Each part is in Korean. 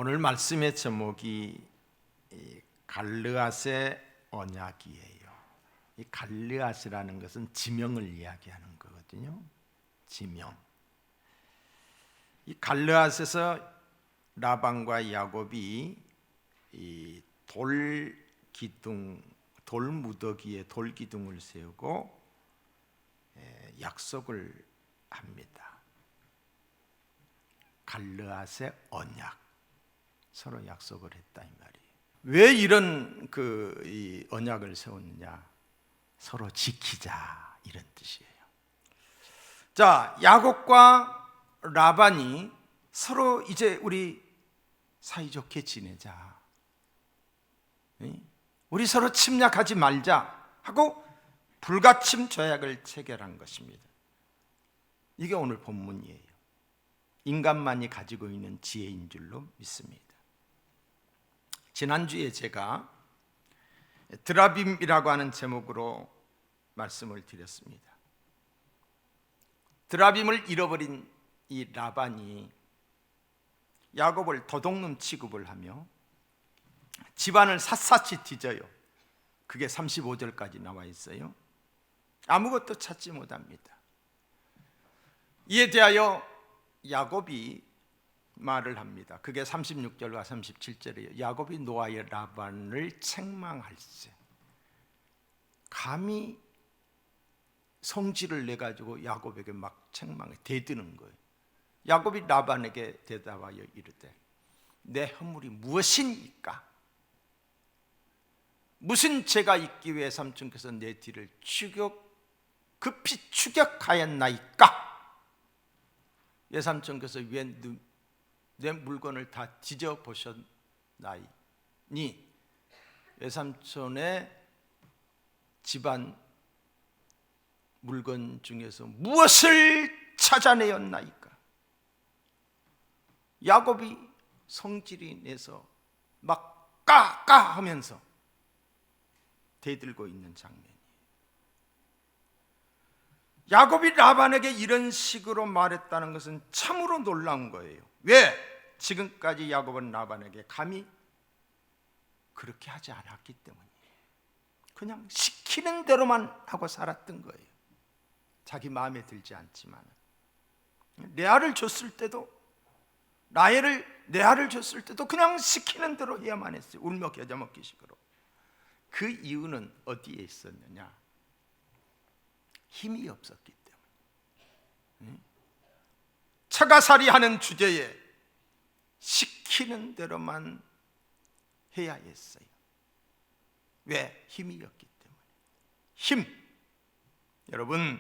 오늘 말씀의 제목이 갈르앗의 언약이에요. 이 갈르앗이라는 것은 지명을 이야기하는 거거든요. 지명. 이 갈르앗에서 라반과 야곱이 이 돌 무더기에 돌 기둥을 세우고 약속을 합니다. 갈르앗의 언약, 서로 약속을 했다 이 말이에요. 왜 이런 이 언약을 세웠느냐? 서로 지키자 이런 뜻이에요. 자, 야곱과 라반이 서로 이제 우리 사이좋게 지내자, 우리 서로 침략하지 말자 하고 불가침 조약을 체결한 것입니다. 이게 오늘 본문이에요. 인간만이 가지고 있는 지혜인 줄로 믿습니다. 지난주에 제가 드라빔이라고 하는 제목으로 말씀을 드렸습니다. 드라빔을 잃어버린 이 라반이 야곱을 도둑놈 취급을 하며 집안을 샅샅이 뒤져요. 그게 35절까지 나와 있어요. 아무것도 찾지 못합니다. 이에 대하여 야곱이 말을 합니다. 그게 36절과 37절이에요. 야곱이 노아의 라반을 책망할세. 감히 성질을 내가지고 야곱에게 막 책망해 대드는 거예요. 야곱이 라반에게 대답하여 이르되 내 허물이 무엇이니까? 무슨 죄가 있기 위해 삼촌께서 내 뒤를 급히 추격하였나이까? 외삼촌께서 왜 내 물건을 다 뒤져보셨나이니 외삼촌의 집안 물건 중에서 무엇을 찾아내었나이까? 야곱이 성질이 내서 막 까까 하면서 대들고 있는 장면이에요. 야곱이 라반에게 이런 식으로 말했다는 것은 참으로 놀라운 거예요. 왜? 지금까지 야곱은 라반에게 감히 그렇게 하지 않았기 때문이에요. 그냥 시키는 대로만 하고 살았던 거예요. 자기 마음에 들지 않지만 레아를 줬을 때도 레아를 줬을 때도 그냥 시키는 대로 해야만 했어요. 울며 겨자 먹기 식으로. 그 이유는 어디에 있었느냐? 힘이 없었기 때문에. 처가살이하는 주제에 시키는 대로만 해야 했어요. 왜? 힘이 없기 때문에. 힘. 여러분,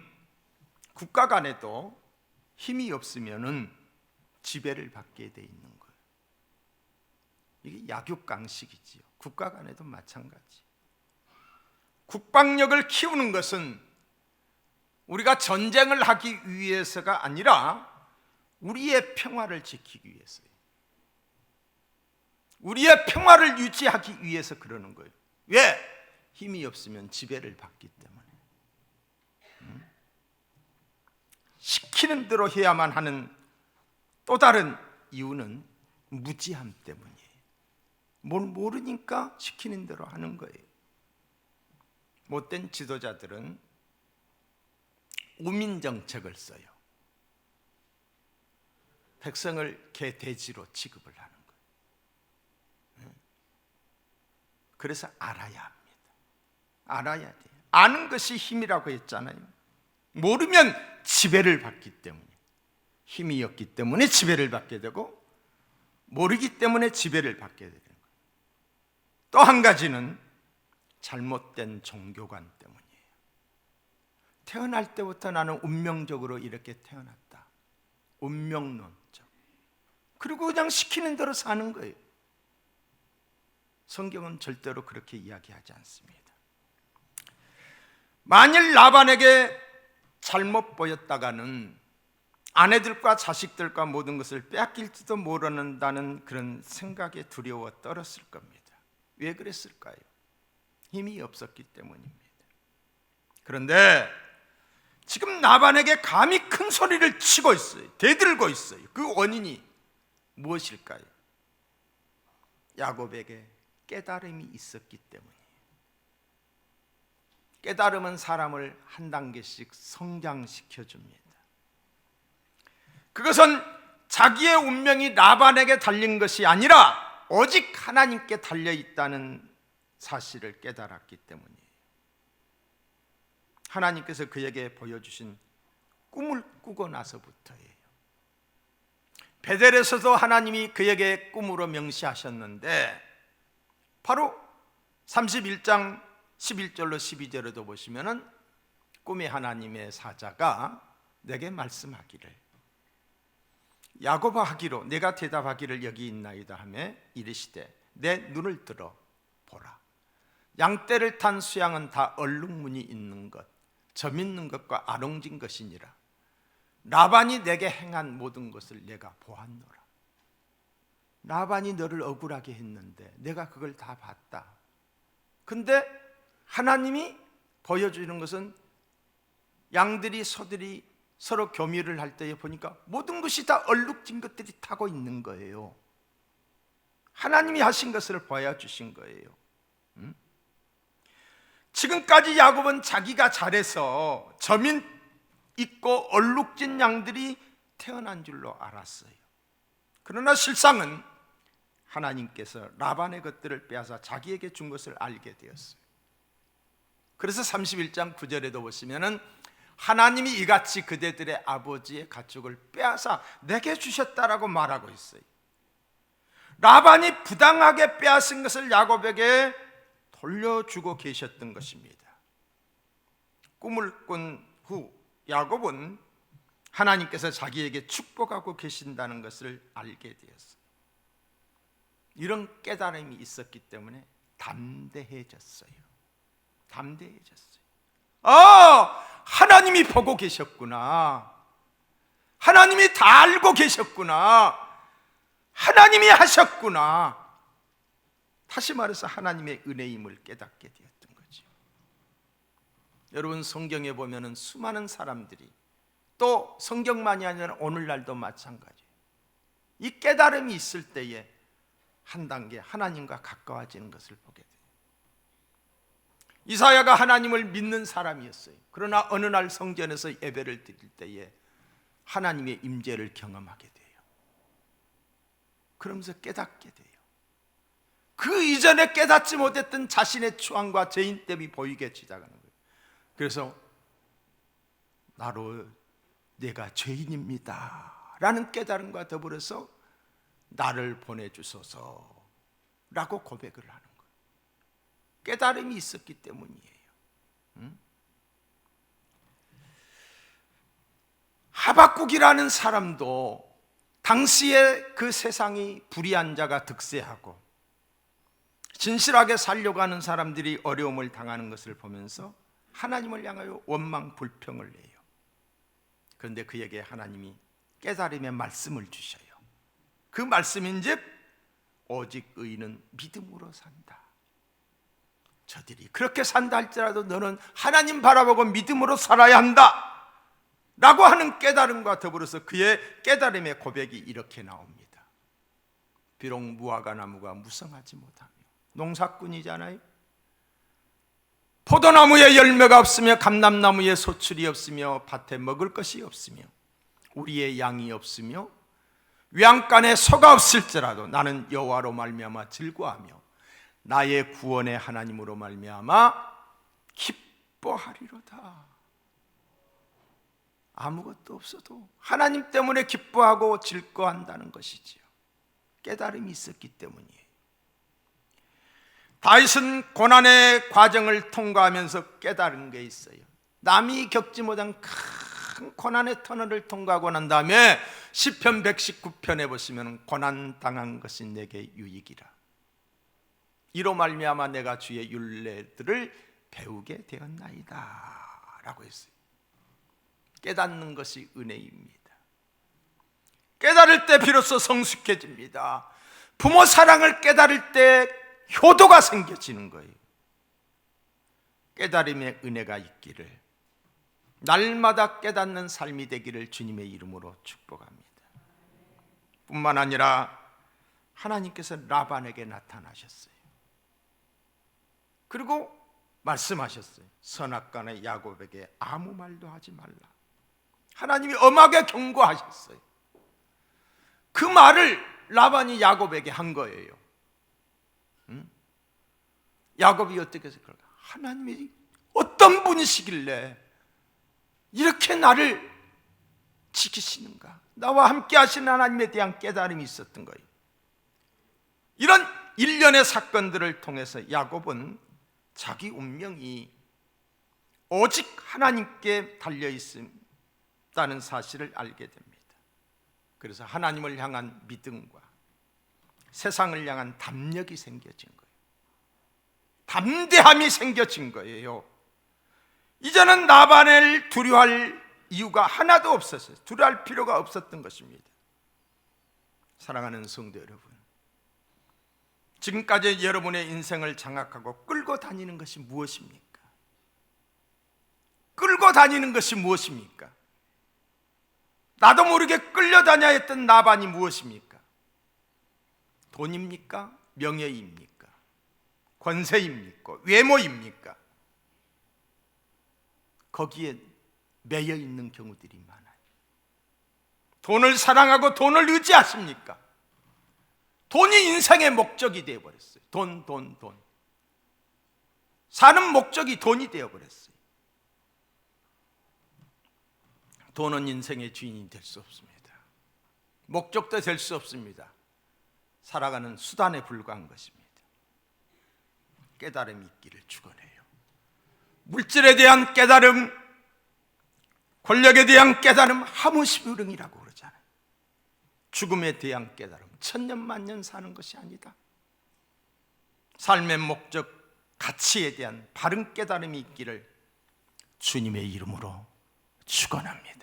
국가 간에도 힘이 없으면은 지배를 받게 돼 있는 거예요. 이게 약육강식이지요. 국가 간에도 마찬가지. 국방력을 키우는 것은 우리가 전쟁을 하기 위해서가 아니라 우리의 평화를 지키기 위해서예요. 우리의 평화를 유지하기 위해서 그러는 거예요. 왜? 힘이 없으면 지배를 받기 때문에. 시키는 대로 해야만 하는 또 다른 이유는 무지함 때문이에요. 뭘 모르니까 시키는 대로 하는 거예요. 못된 지도자들은 우민정책을 써요. 백성을 개돼지로 취급을 하는 거예요. 그래서 알아야 합니다. 알아야 돼요. 아는 것이 힘이라고 했잖아요. 모르면 지배를 받기 때문에. 힘이 없기 때문에 지배를 받게 되고 모르기 때문에 지배를 받게 되는 거예요. 또 한 가지는 잘못된 종교관 때문이에요. 태어날 때부터 나는 운명적으로 이렇게 태어났다. 운명론적. 그리고 그냥 시키는 대로 사는 거예요. 성경은 절대로 그렇게 이야기하지 않습니다. 만일 라반에게 잘못 보였다가는 아내들과 자식들과 모든 것을 빼앗길지도 모른다는 그런 생각에 두려워 떨었을 겁니다. 왜 그랬을까요? 힘이 없었기 때문입니다. 그런데 지금 라반에게 감히 큰 소리를 치고 있어요. 대들고 있어요. 그 원인이 무엇일까요? 야곱에게 깨달음이 있었기 때문이에요. 깨달음은 사람을 한 단계씩 성장시켜 줍니다. 그것은 자기의 운명이 라반에게 달린 것이 아니라 오직 하나님께 달려 있다는 사실을 깨달았기 때문이에요. 하나님께서 그에게 보여주신 꿈을 꾸고 나서부터예요. 베델에서도 하나님이 그에게 꿈으로 명시하셨는데, 바로 31장 11절로 12절에도 보시면은 꿈의 하나님의 사자가 내게 말씀하기를, 야곱아 하기로 내가 대답하기를 여기 있나이다 하며 이르시되 내 눈을 들어 보라. 양떼를 탄 수양은 다 얼룩무늬 있는 것, 점 있는 것과 아롱진 것이니라. 라반이 내게 행한 모든 것을 내가 보았노라. 라반이 너를 억울하게 했는데 내가 그걸 다 봤다. 근데 하나님이 보여주는 것은 양들이 소들이 서로 교미를 할 때에 보니까 모든 것이 다 얼룩진 것들이 타고 있는 거예요. 하나님이 하신 것을 보여주신 거예요. 지금까지 야곱은 자기가 잘해서 점인 있고 얼룩진 양들이 태어난 줄로 알았어요. 그러나 실상은 하나님께서 라반의 것들을 빼앗아 자기에게 준 것을 알게 되었어요. 그래서 31장 9절에도 보시면은 하나님이 이같이 그대들의 아버지의 가축을 빼앗아 내게 주셨다라고 말하고 있어요. 라반이 부당하게 빼앗은 것을 야곱에게 돌려주고 계셨던 것입니다. 꿈을 꾼 후 야곱은 하나님께서 자기에게 축복하고 계신다는 것을 알게 되었어요. 이런 깨달음이 있었기 때문에 담대해졌어요. 하나님이 보고 계셨구나. 하나님이 다 알고 계셨구나. 하나님이 하셨구나. 다시 말해서 하나님의 은혜임을 깨닫게 되었던 거죠. 여러분, 성경에 보면은 수많은 사람들이, 또 성경만이 아니라 오늘날도 마찬가지예요. 이 깨달음이 있을 때에 한 단계 하나님과 가까워지는 것을 보게 돼요. 이사야가 하나님을 믿는 사람이었어요. 그러나 어느 날 성전에서 예배를 드릴 때에 하나님의 임재를 경험하게 돼요. 그러면서 깨닫게 돼요. 그 이전에 깨닫지 못했던 자신의 추함과 죄인됨이 보이게 시작하는 거예요. 그래서 나로 내가 죄인입니다 라는 깨달음과 더불어서 나를 보내주소서 라고 고백을 하는 거예요. 깨달음이 있었기 때문이에요. 하박국이라는 사람도 당시에 그 세상이 불의한 자가 득세하고 진실하게 살려고 하는 사람들이 어려움을 당하는 것을 보면서 하나님을 향하여 원망 불평을 해요. 그런데 그에게 하나님이 깨달음의 말씀을 주셔요. 그 말씀인즉 오직 의인은 믿음으로 산다. 저들이 그렇게 산다 할지라도 너는 하나님 바라보고 믿음으로 살아야 한다 라고 하는 깨달음과 더불어서 그의 깨달음의 고백이 이렇게 나옵니다. 비록 무화과 나무가 무성하지 못하며, 농사꾼이잖아요. 포도나무에 열매가 없으며 감람나무에 소출이 없으며 밭에 먹을 것이 없으며 우리의 양이 없으며 외양간에 소가 없을지라도 나는 여호와로 말미암아 즐거워하며 나의 구원의 하나님으로 말미암아 기뻐하리로다. 아무것도 없어도 하나님 때문에 기뻐하고 즐거워한다는 것이지요. 깨달음이 있었기 때문이에요. 다윗은 고난의 과정을 통과하면서 깨달은 게 있어요. 남이 겪지 못한 큰 고난의 터널을 통과하고 난 다음에 시편 119편에 보시면 고난당한 것이 내게 유익이라. 이로 말미암아 내가 주의 율례들을 배우게 되었나이다 라고 했어요. 깨닫는 것이 은혜입니다. 깨달을 때 비로소 성숙해집니다. 부모 사랑을 깨달을 때 효도가 생겨지는 거예요. 깨달음의 은혜가 있기를, 날마다 깨닫는 삶이 되기를 주님의 이름으로 축복합니다. 뿐만 아니라 하나님께서 라반에게 나타나셨어요. 그리고 말씀하셨어요. 선악간의 야곱에게 아무 말도 하지 말라. 하나님이 엄하게 경고하셨어요. 그 말을 라반이 야곱에게 한 거예요. 야곱이 어떻게 생각할까? 하나님이 어떤 분이시길래 이렇게 나를 지키시는가? 나와 함께 하시는 하나님에 대한 깨달음이 있었던 거예요. 이런 일련의 사건들을 통해서 야곱은 자기 운명이 오직 하나님께 달려 있다는 사실을 알게 됩니다. 그래서 하나님을 향한 믿음과 세상을 향한 담력이 생겨진 거예요. 담대함이 생겨진 거예요. 이제는 라반을 두려워할 이유가 하나도 없었어요. 두려워할 필요가 없었던 것입니다. 사랑하는 성도 여러분, 지금까지 여러분의 인생을 장악하고 끌고 다니는 것이 무엇입니까? 끌고 다니는 것이 무엇입니까? 나도 모르게 끌려다녀야 했던 라반이 무엇입니까? 돈입니까? 명예입니까? 권세입니까? 외모입니까? 거기에 매여 있는 경우들이 많아요. 돈을 사랑하고 돈을 의지하십니까? 돈이 인생의 목적이 되어버렸어요. 돈. 사는 목적이 돈이 되어버렸어요. 돈은 인생의 주인이 될 수 없습니다. 목적도 될 수 없습니다. 살아가는 수단에 불과한 것입니다. 깨달음이 있기를 축원해요. 물질에 대한 깨달음, 권력에 대한 깨달음, 하무시부릉이라고 그러잖아요. 죽음에 대한 깨달음, 천년만년 사는 것이 아니다. 삶의 목적, 가치에 대한 바른 깨달음이 있기를 주님의 이름으로 축원합니다.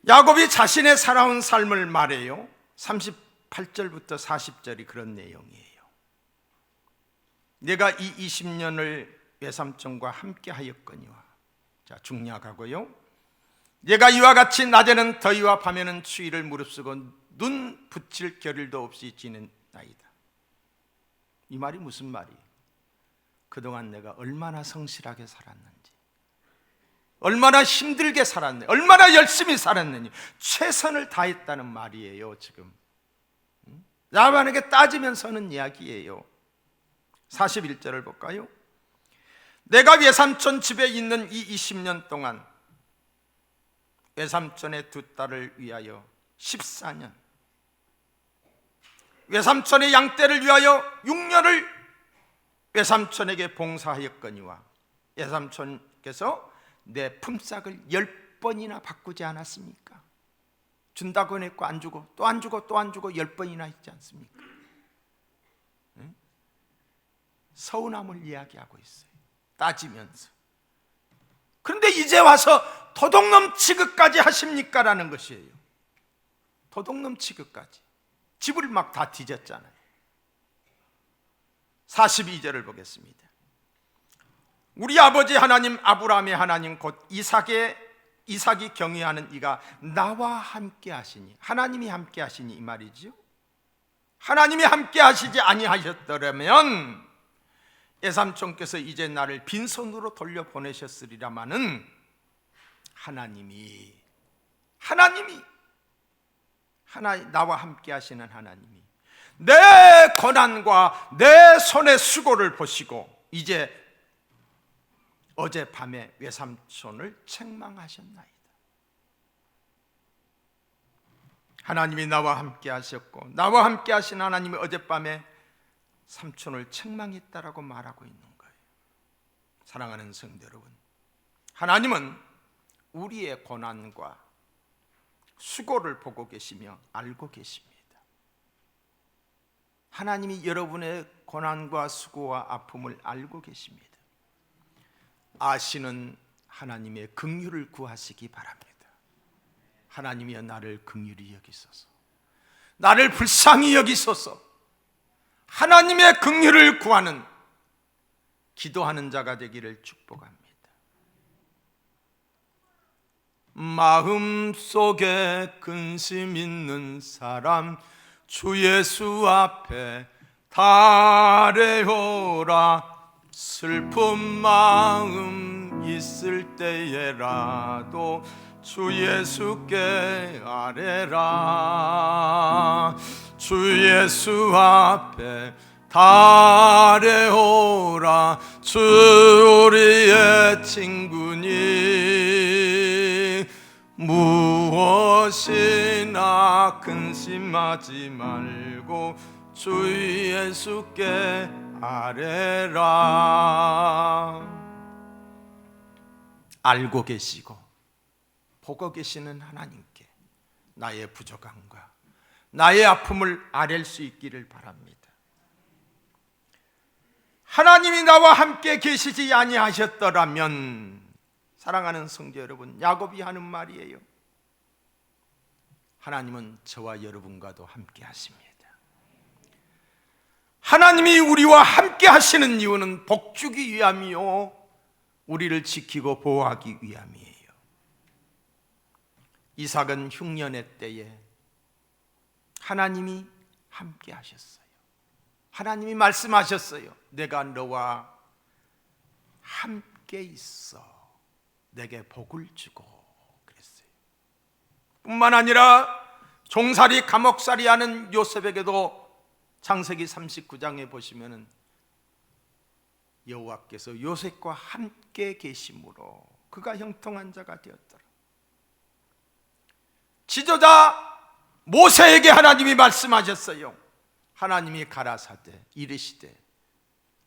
야곱이 자신의 살아온 삶을 말해요. 38절부터 40절이 그런 내용이에요. 내가 이 20년을 외삼촌과 함께 하였거니와. 자, 중략하고요. 내가 이와 같이 낮에는 더위와 밤에는 추위를 무릅쓰고 눈 붙일 겨를도 없이 지낸 나이다. 이 말이 무슨 말이에요? 그동안 내가 얼마나 성실하게 살았는지, 얼마나 힘들게 살았는지, 얼마나 열심히 살았는지 최선을 다했다는 말이에요. 지금 라반에게 따지면서 는 이야기예요. 41절을 볼까요? 내가 외삼촌 집에 있는 이 20년 동안 외삼촌의 두 딸을 위하여 14년, 외삼촌의 양떼를 위하여 6년을 외삼촌에게 봉사하였거니와 외삼촌께서 내 품삯을 10번이나 바꾸지 않았습니까? 준다고 했고 안 주고 또 안 주고 또 안 주고 10번이나 했지 않습니까? 응? 서운함을 이야기하고 있어요. 따지면서. 그런데 이제 와서 도둑놈 취급까지 하십니까? 라는 것이에요. 도둑놈 취급까지. 집을 막 다 뒤졌잖아요. 42절을 보겠습니다. 우리 아버지 하나님 아브라함의 하나님 곧 이삭이 경외하는 이가 나와 함께 하시니, 하나님이 함께 하시니 이 말이죠. 하나님이 함께 하시지 아니하셨더라면 외삼촌께서 이제 나를 빈손으로 돌려보내셨으리라마는 하나님이 나와 함께 하시는 하나님이 내 고난과 내 손의 수고를 보시고 이제 어젯밤에 외삼촌을 책망하셨나이다. 하나님이 나와 함께 하셨고 나와 함께 하신 하나님이 어젯밤에 삼촌을 책망했다라고 말하고 있는 거예요. 사랑하는 성도 여러분, 하나님은 우리의 고난과 수고를 보고 계시며 알고 계십니다. 하나님이 여러분의 고난과 수고와 아픔을 알고 계십니다. 아시는 하나님의 긍휼을 구하시기 바랍니다. 하나님이여 나를 긍휼히 여기소서, 나를 불쌍히 여기소서. 하나님의 긍휼을 구하는 기도하는 자가 되기를 축복합니다. 마음속에 근심 있는 사람 주 예수 앞에 달래오라. 슬픈 마음 있을 때에라도 주 예수께 아뢰라. 주 예수 앞에 달래오라. 주 우리의 친구니 무엇이나 근심하지 말고 주 예수께 아뢰라. 알고 계시고 보고 계시는 하나님께 나의 부족함과 나의 아픔을 아뢰 수 있기를 바랍니다. 하나님이 나와 함께 계시지 아니하셨더라면, 사랑하는 성도 여러분, 야곱이 하는 말이에요. 하나님은 저와 여러분과도 함께 하십니다. 하나님이 우리와 함께 하시는 이유는 복주기 위함이요, 우리를 지키고 보호하기 위함이에요. 이삭은 흉년의 때에 하나님이 함께 하셨어요. 하나님이 말씀하셨어요. 내가 너와 함께 있어 내게 복을 주고 그랬어요. 뿐만 아니라 종살이 감옥살이 하는 요셉에게도 창세기 39장에 보시면은 여호와께서 요셉과 함께 계심으로 그가 형통한 자가 되었더라. 지도자 모세에게 하나님이 말씀하셨어요. 하나님이 가라사대 이르시되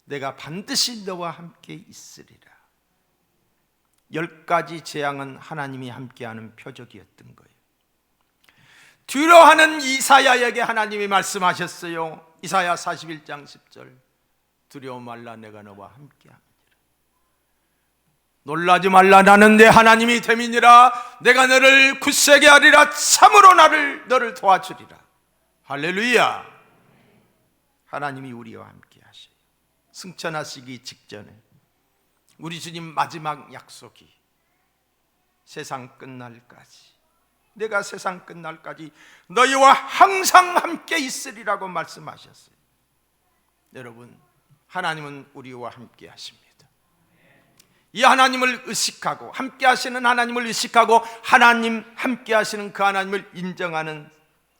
내가 반드시 너와 함께 있으리라. 10가지 재앙은 하나님이 함께하는 표적이었던 거예요. 두려워하는 이사야에게 하나님이 말씀하셨어요. 이사야 41장 10절 두려워 말라 내가 너와 함께함이니라. 놀라지 말라 나는 내 하나님이 됨이니라. 내가 너를 굳세게 하리라. 참으로 너를 도와주리라. 할렐루야. 하나님이 우리와 함께 하셔요. 승천하시기 직전에 우리 주님 마지막 약속이 세상 끝날까지, 내가 세상 끝날까지 너희와 항상 함께 있으리라고 말씀하셨어요. 여러분, 하나님은 우리와 함께 하십니다. 이 하나님을 의식하고 함께 하시는 하나님을 의식하고 하나님 함께 하시는 그 하나님을 인정하는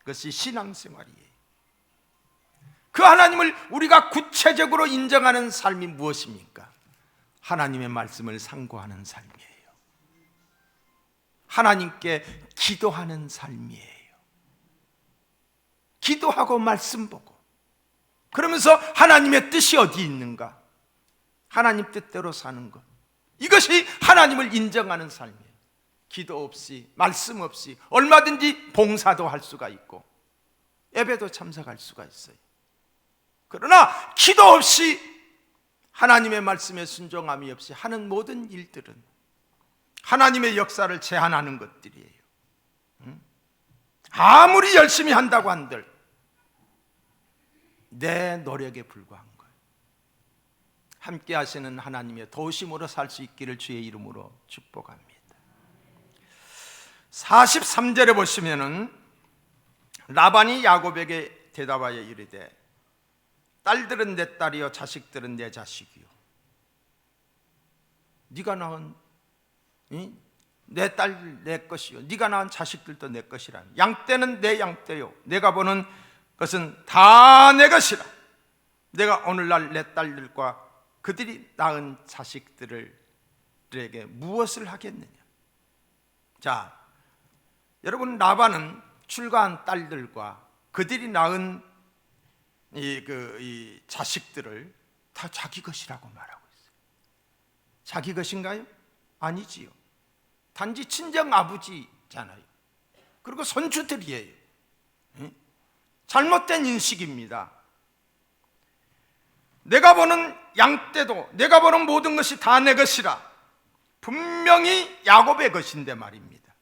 것이 신앙생활이에요. 그 하나님을 우리가 구체적으로 인정하는 삶이 무엇입니까? 하나님의 말씀을 상고하는 삶이에요. 하나님께 기도하는 삶이에요. 기도하고 말씀 보고 그러면서 하나님의 뜻이 어디 있는가? 하나님 뜻대로 사는 것, 이것이 하나님을 인정하는 삶이에요. 기도 없이 말씀 없이 얼마든지 봉사도 할 수가 있고 예배도 참석할 수가 있어요. 그러나 기도 없이 하나님의 말씀에 순종함이 없이 하는 모든 일들은 하나님의 역사를 제한하는 것들이에요. 아무리 열심히 한다고 한들 내 노력에 불과한 거예요. 함께 하시는 하나님의 도우심으로 살 수 있기를 주의 이름으로 축복합니다. 43절에 보시면은 라반이 야곱에게 대답하여 이르되 딸들은 내 딸이요 자식들은 내 자식이요. 네가 낳은 내 딸 내 것이요 네가 낳은 자식들도 내 것이라. 양떼는 내 양떼요 내가 보는 것은 다 내 것이라. 내가 오늘날 내 딸들과 그들이 낳은 자식들에게 무엇을 하겠느냐. 자, 여러분, 라반은 출가한 딸들과 그들이 낳은 이 자식들을 다 자기 것이라고 말하고 있어요. 자기 것인가요? 아니지요. 단지 친정 아버지잖아요. 그리고 손주들이에요. 잘못된 인식입니다. 내가 보는 양떼도 내가 보는 모든 것이 다 내 것이라. 분명히 야곱의 것인데 말입니다.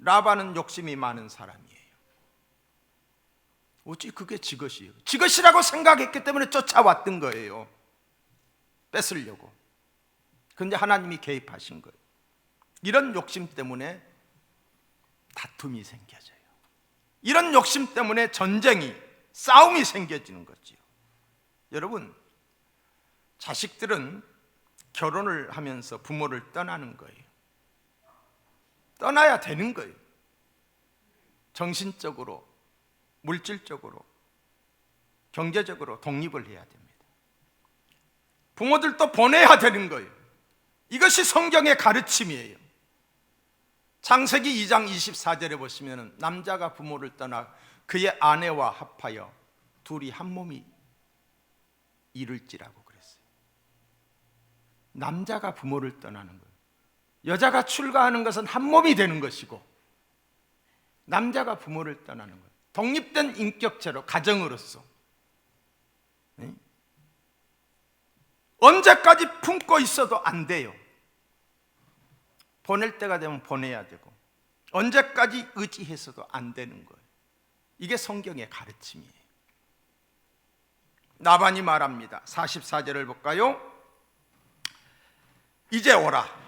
라반은 욕심이 많은 사람이에요. 어찌 그게 지 것이에요? 지 것이라고 생각했기 때문에 쫓아왔던 거예요. 뺏으려고. 그런데 하나님이 개입하신 거예요. 이런 욕심 때문에 다툼이 생겨져요. 이런 욕심 때문에 전쟁이, 싸움이 생겨지는 거지요. 여러분, 자식들은 결혼을 하면서 부모를 떠나는 거예요. 떠나야 되는 거예요. 정신적으로, 물질적으로, 경제적으로 독립을 해야 됩니다. 부모들도 보내야 되는 거예요. 이것이 성경의 가르침이에요. 창세기 2장 24절에 보시면 남자가 부모를 떠나 그의 아내와 합하여 둘이 한 몸이 이룰지라고 그랬어요. 남자가 부모를 떠나는 거예요. 여자가 출가하는 것은 한 몸이 되는 것이고, 남자가 부모를 떠나는 거예요. 독립된 인격체로, 가정으로서. 언제까지 품고 있어도 안 돼요. 보낼 때가 되면 보내야 되고, 언제까지 의지해서도 안 되는 거예요. 이게 성경의 가르침이에요. 나반이 말합니다. 44절을 볼까요? 이제 오라.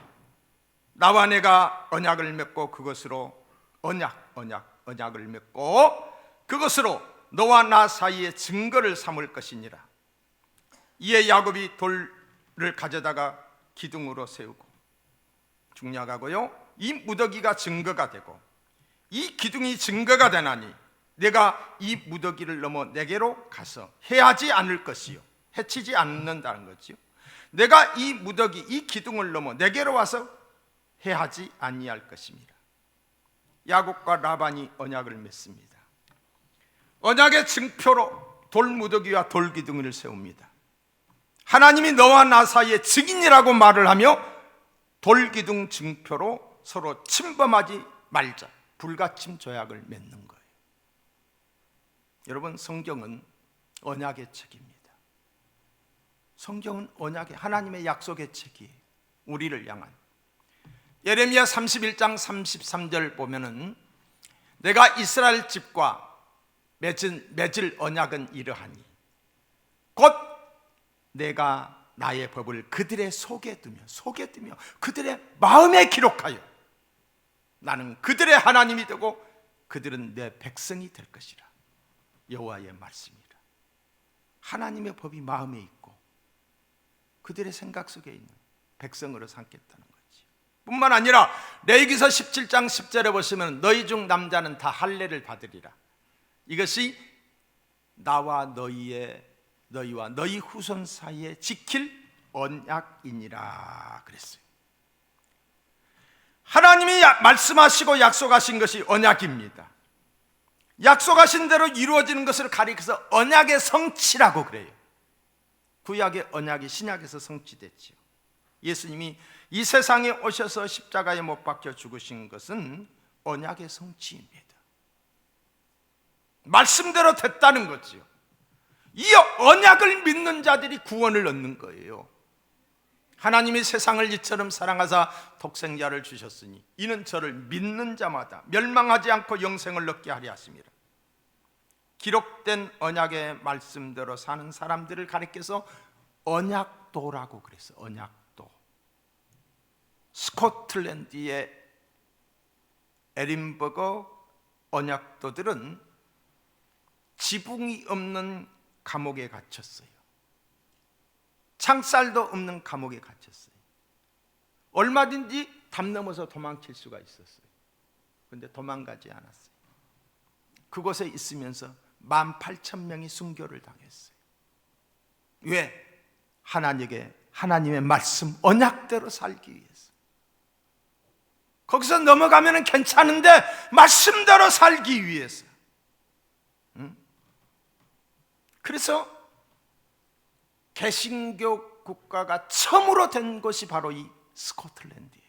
나와 내가 언약을 맺고 그것으로 언약을 맺고 그것으로 너와 나 사이에 증거를 삼을 것이니라. 이에 야곱이 돌을 가져다가 기둥으로 세우고, 중요하고요, 이 무더기가 증거가 되고 이 기둥이 증거가 되나니 내가 이 무더기를 넘어 내게로 가서 해하지 않을 것이요, 해치지 않는다는 거지요. 내가 이 무더기, 이 기둥을 넘어 내게로 와서 해하지 아니할 것입니다. 야곱과 라반이 언약을 맺습니다. 언약의 증표로 돌무더기와 돌기둥을 세웁니다. 하나님이 너와 나 사이에 증인이라고 말을 하며 돌기둥 증표로 서로 침범하지 말자, 불가침 조약을 맺는 거예요. 여러분, 성경은 언약의 책입니다. 성경은 언약의, 하나님의 약속의 책이에요. 우리를 향한. 예레미야 31장 33절 보면은 내가 이스라엘 집과 맺을 언약은 이러하니 곧 내가 나의 법을 그들의 속에 두며 그들의 마음에 기록하여 나는 그들의 하나님이 되고 그들은 내 백성이 될 것이라. 여호와의 말씀이라. 하나님의 법이 마음에 있고 그들의 생각 속에 있는 백성으로 삼겠다는 거지. 뿐만 아니라 레위기서 17장 10절에 보시면 너희 중 남자는 다 할례를 받으리라. 이것이 나와 너희와 너희 후손 사이에 지킬 언약이니라 그랬어요. 하나님이 말씀하시고 약속하신 것이 언약입니다. 약속하신 대로 이루어지는 것을 가리켜서 언약의 성취라고 그래요. 구약의 언약이 신약에서 성취됐지요. 예수님이 이 세상에 오셔서 십자가에 못 박혀 죽으신 것은 언약의 성취입니다. 말씀대로 됐다는 거지요. 이 언약을 믿는 자들이 구원을 얻는 거예요. 하나님이 세상을 이처럼 사랑하사 독생자를 주셨으니 이는 저를 믿는 자마다 멸망하지 않고 영생을 얻게 하려 하심이라. 기록된 언약의 말씀대로 사는 사람들을 가리켜서 언약도라고 그랬어요. 언약도. 스코틀랜드의 에딘버거 언약도들은 지붕이 없는 감옥에 갇혔어요. 창살도 없는 감옥에 갇혔어요. 얼마든지 담 넘어서 도망칠 수가 있었어요. 그런데 도망가지 않았어요. 그곳에 있으면서 18,000명이 순교를 당했어요. 왜? 하나님의 말씀 언약대로 살기 위해서. 거기서 넘어가면 괜찮은데 말씀대로 살기 위해서. 그래서 개신교 국가가 처음으로 된 것이 바로 이 스코틀랜드예요.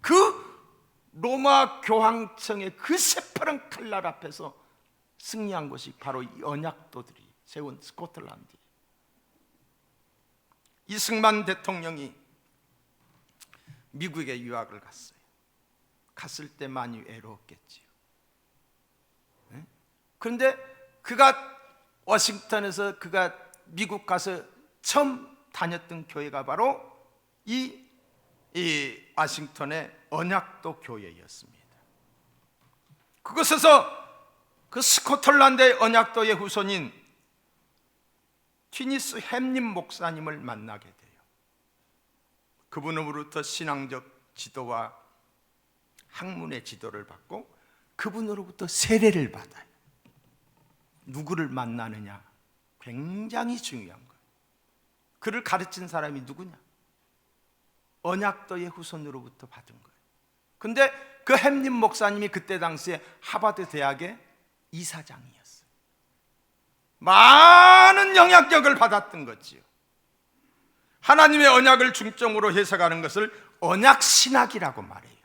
그 로마 교황청의 그 새파란 칼날 앞에서 승리한 것이 바로 이 언약도들이 세운 스코틀랜드예요. 이승만 대통령이 미국에 유학을 갔어요. 갔을 때 많이 외로웠겠지요. 그런데 그가 워싱턴에서 그가 미국 가서 처음 다녔던 교회가 바로 이 이 워싱턴의 언약도 교회였습니다. 그곳에서 그 스코틀랜드의 언약도의 후손인 티니스 햄님 목사님을 만나게 돼요. 그분으로부터 신앙적 지도와 학문의 지도를 받고 그분으로부터 세례를 받아요. 누구를 만나느냐 굉장히 중요한 거예요. 그를 가르친 사람이 누구냐? 언약도의 후손으로부터 받은 거예요. 근데 그 햄님 목사님이 그때 당시에 하버드 대학의 이사장이었어요. 많은 영향력을 받았던 거지요. 하나님의 언약을 중점으로 해석하는 것을 언약신학이라고 말해요.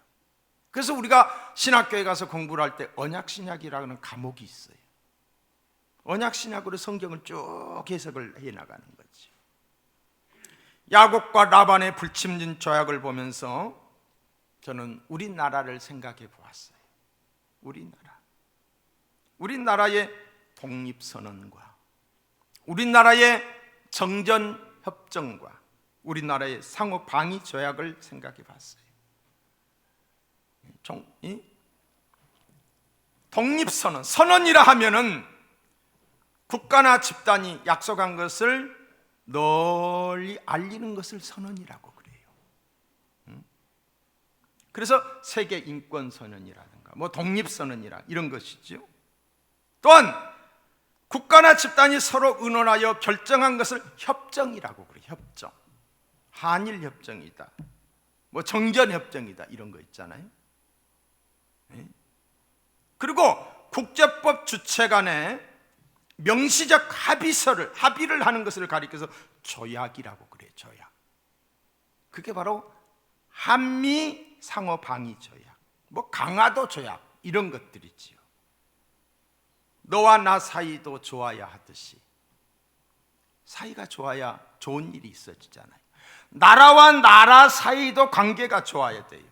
그래서 우리가 신학교에 가서 공부를 할 때 언약신학이라는 과목이 있어요. 언약신학으로 성경을 쭉 해석을 해나가는 거지. 야곱과 라반의 불침진 조약을 보면서 저는 우리나라를 생각해 보았어요. 우리나라의 독립선언과 우리나라의 정전협정과 우리나라의 상호방위 조약을 생각해 봤어요. 독립선언, 선언이라 하면은 국가나 집단이 약속한 것을 널리 알리는 것을 선언이라고 그래요. 그래서 세계 인권 선언이라든가 뭐 독립 선언이라 이런 것이죠. 또한 국가나 집단이 서로 의논하여 결정한 것을 협정이라고 그래요. 협정. 한일 협정이다. 뭐 정전 협정이다. 이런 거 있잖아요. 그리고 국제법 주체 간에 명시적 합의를 하는 것을 가리켜서 조약이라고 그래요. 조약. 그게 바로 한미 상호 방위 조약, 뭐 강화도 조약 이런 것들이지요. 너와 나 사이도 좋아야 하듯이 사이가 좋아야 좋은 일이 있어지잖아요. 나라와 나라 사이도 관계가 좋아야 돼요.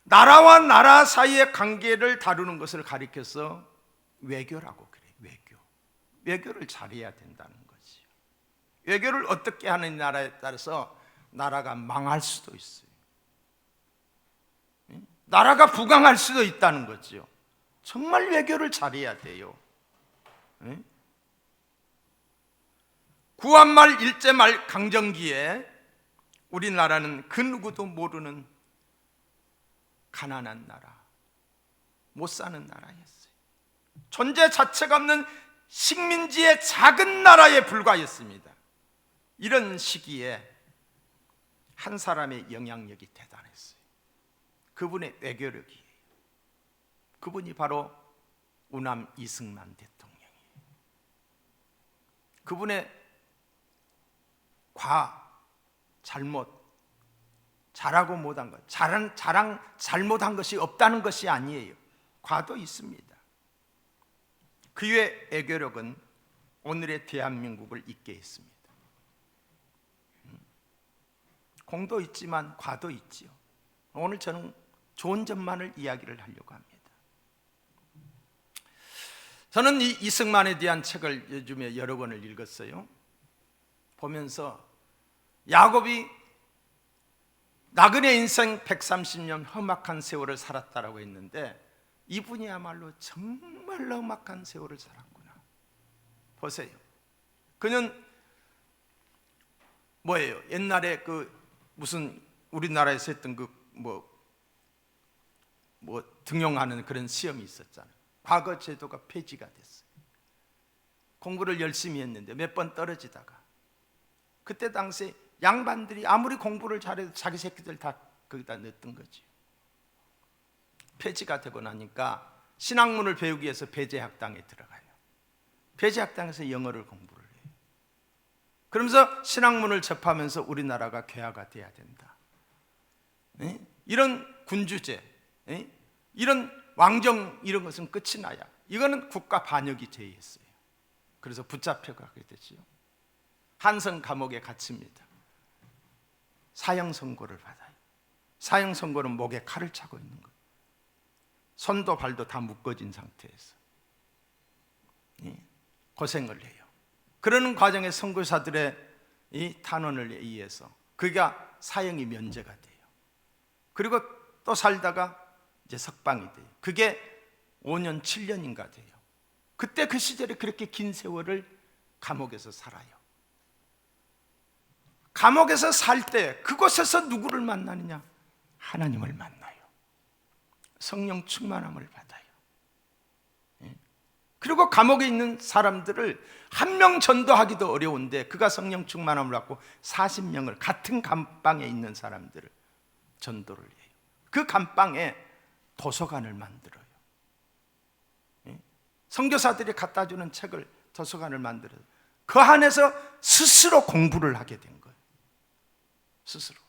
나라와 나라 사이의 관계를 다루는 것을 가리켜서 외교라고 그래요. 외교를 잘해야 된다는 거지요. 외교를 어떻게 하는 나라에 따라서 나라가 망할 수도 있어요. 나라가 부강할 수도 있다는 거죠. 정말 외교를 잘해야 돼요. 구한말 일제말 강점기에 우리나라는 그 누구도 모르는 가난한 나라, 못 사는 나라였어요. 존재 자체가 없는 식민지의 작은 나라에 불과했습니다. 이런 시기에 한 사람의 영향력이 대단했어요. 그분의 외교력이에요. 그분이 바로 우남 이승만 대통령이에요. 그분의 잘못, 잘하고 못한 것, 잘못한 것이 없다는 것이 아니에요. 과도 있습니다. 그의 애교력은 오늘의 대한민국을 있게 했습니다. 공도 있지만 과도 있지요. 오늘 저는 좋은 점만을 이야기를 하려고 합니다. 저는 이 이승만에 대한 책을 요즘에 여러 권을 읽었어요. 보면서 야곱이 나그네 인생 130년 험악한 세월을 살았다라고 했는데 이분이야말로 정말 험악한 세월을 살았구나. 보세요. 그는 뭐예요? 옛날에 그 무슨 우리나라에서 했던 그 뭐 등용하는 그런 시험이 있었잖아요. 과거 제도가 폐지가 됐어요. 공부를 열심히 했는데 몇 번 떨어지다가 그때 당시에 양반들이 아무리 공부를 잘해도 자기 새끼들 다 거기다 넣었던 거지. 폐지가 되고 나니까 신학문을 배우기 위해서 배제학당에 들어가요. 배제학당에서 영어를 공부를 해요. 그러면서 신학문을 접하면서 우리나라가 개화가 돼야 된다. 이런 군주제, 이런 왕정 이런 것은 끝이 나야. 이거는 국가 반역이 제의했어요. 그래서 붙잡혀가게 되지요. 한성 감옥에 갇힙니다. 사형 선고를 받아요. 사형 선고는 목에 칼을 차고 있는 거예요. 손도 발도 다 묶어진 상태에서 고생을 해요. 그러는 과정에 선교사들의 이 탄원을 의해서 그가 사형이 면제가 돼요. 그리고 또 살다가 이제 석방이 돼요. 그게 5년 7년인가 돼요. 그때 그 시절에 그렇게 긴 세월을 감옥에서 살아요. 감옥에서 살 때 그곳에서 누구를 만나느냐? 하나님을 만나요. 성령 충만함을 받아요. 그리고 감옥에 있는 사람들을 한 명 전도하기도 어려운데 그가 성령 충만함을 받고 40명을, 같은 감방에 있는 사람들을 전도를 해요. 그 감방에 도서관을 만들어요. 선교사들이 갖다 주는 책을, 도서관을 만들어요. 그 안에서 스스로 공부를 하게 된 거예요. 스스로.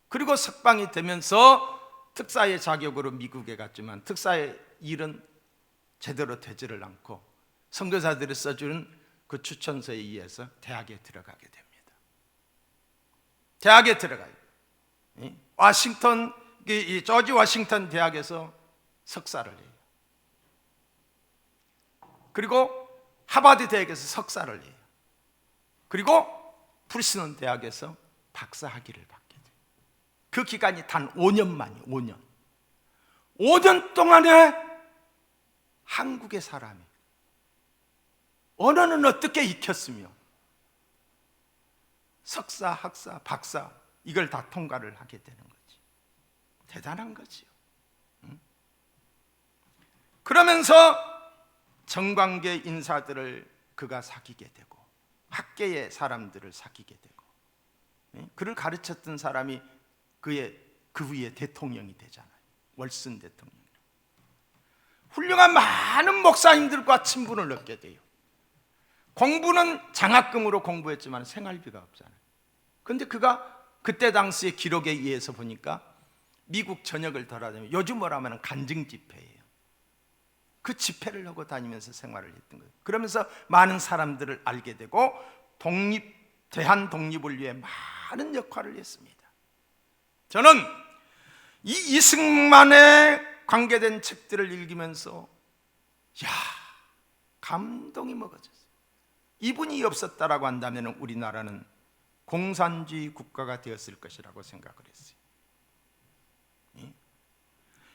그리고 석방이 되면서 특사의 자격으로 미국에 갔지만 특사의 일은 제대로 되지를 않고 선교사들이 써주는 그 추천서에 의해서 대학에 들어가게 됩니다. 대학에 들어가요. 워싱턴, 조지 워싱턴 대학에서 석사를 해요. 그리고 하버드 대학에서 석사를 해요. 그리고 프리스턴 대학에서 박사 학위를 받게 돼요. 그 기간이 단 5년만이에요. 5년. 5년 동안에 한국의 사람이 언어는 어떻게 익혔으며 석사, 학사, 박사 이걸 다 통과를 하게 되는 거지. 대단한 거지요. 그러면서 정관계 인사들을 그가 사귀게 되고 학계의 사람들을 사귀게 되고 그를 가르쳤던 사람이 그 위에 대통령이 되잖아요. 월슨 대통령. 훌륭한 많은 목사님들과 친분을 얻게 돼요. 공부는 장학금으로 공부했지만 생활비가 없잖아요. 그런데 그가 그때 당시의 기록에 의해서 보니까 미국 전역을 돌아다니면 요즘 뭐라 하면 간증 집회예요. 그 집회를 하고 다니면서 생활을 했던 거예요. 그러면서 많은 사람들을 알게 되고 대한 독립을 위해 많은 역할을 했습니다. 저는 이 이승만에 관계된 책들을 읽으면서 감동이 먹어졌어요. 이분이 없었다라고 한다면 우리나라는 공산주의 국가가 되었을 것이라고 생각을 했어요.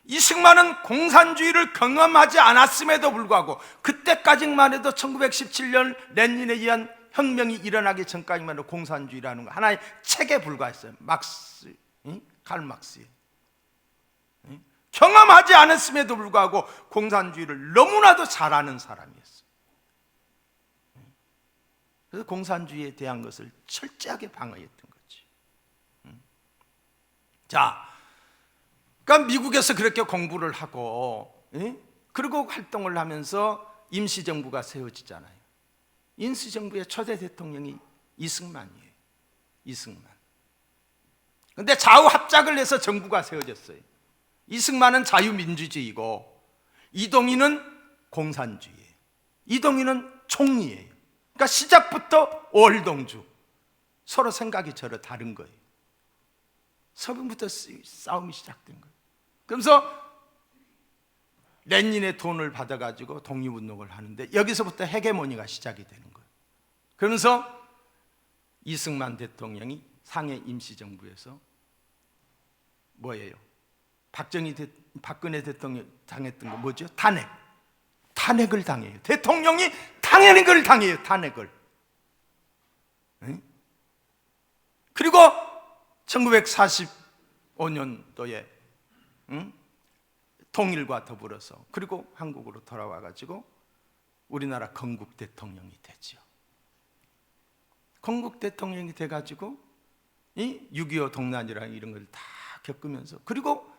이승만은 공산주의를 경험하지 않았음에도 불구하고 그때까지만 해도 1917년 레닌에 의한 혁명이 일어나기 전까지만 해도 공산주의라는 거 하나의 책에 불과했어요. 칼 막스의. 경험하지 않았음에도 불구하고 공산주의를 너무나도 잘 아는 사람이었어요. 그래서 공산주의에 대한 것을 철저하게 방어했던 거지. 자, 그러니까 미국에서 그렇게 공부를 하고 그리고 활동을 하면서 임시정부가 세워지잖아요. 임시정부의 초대 대통령이 이승만이에요. 이승만. 그런데 좌우 합작을 해서 정부가 세워졌어요. 이승만은 자유민주주의고 이동희는 공산주의예요. 이동희는 총리예요. 그러니까 시작부터 월동주. 서로 생각이 저로 다른 거예요. 서부부터 싸움이 시작된 거예요. 그러면서 레닌의 돈을 받아가지고 독립운동을 하는데 여기서부터 헤게모니가 시작이 되는 거예요. 그러면서 이승만 대통령이 상해 임시정부에서 뭐예요? 박근혜 대통령 당했던 거 뭐죠? 탄핵을 당해요. 대통령이 탄핵을 당해요. 탄핵을. 그리고 1945년도에 통일과 더불어서 그리고 한국으로 돌아와 가지고 우리나라 건국 대통령이 되죠. 건국 대통령이 돼 가지고 이 6.25 동란이라는 이런 걸 다 겪으면서 그리고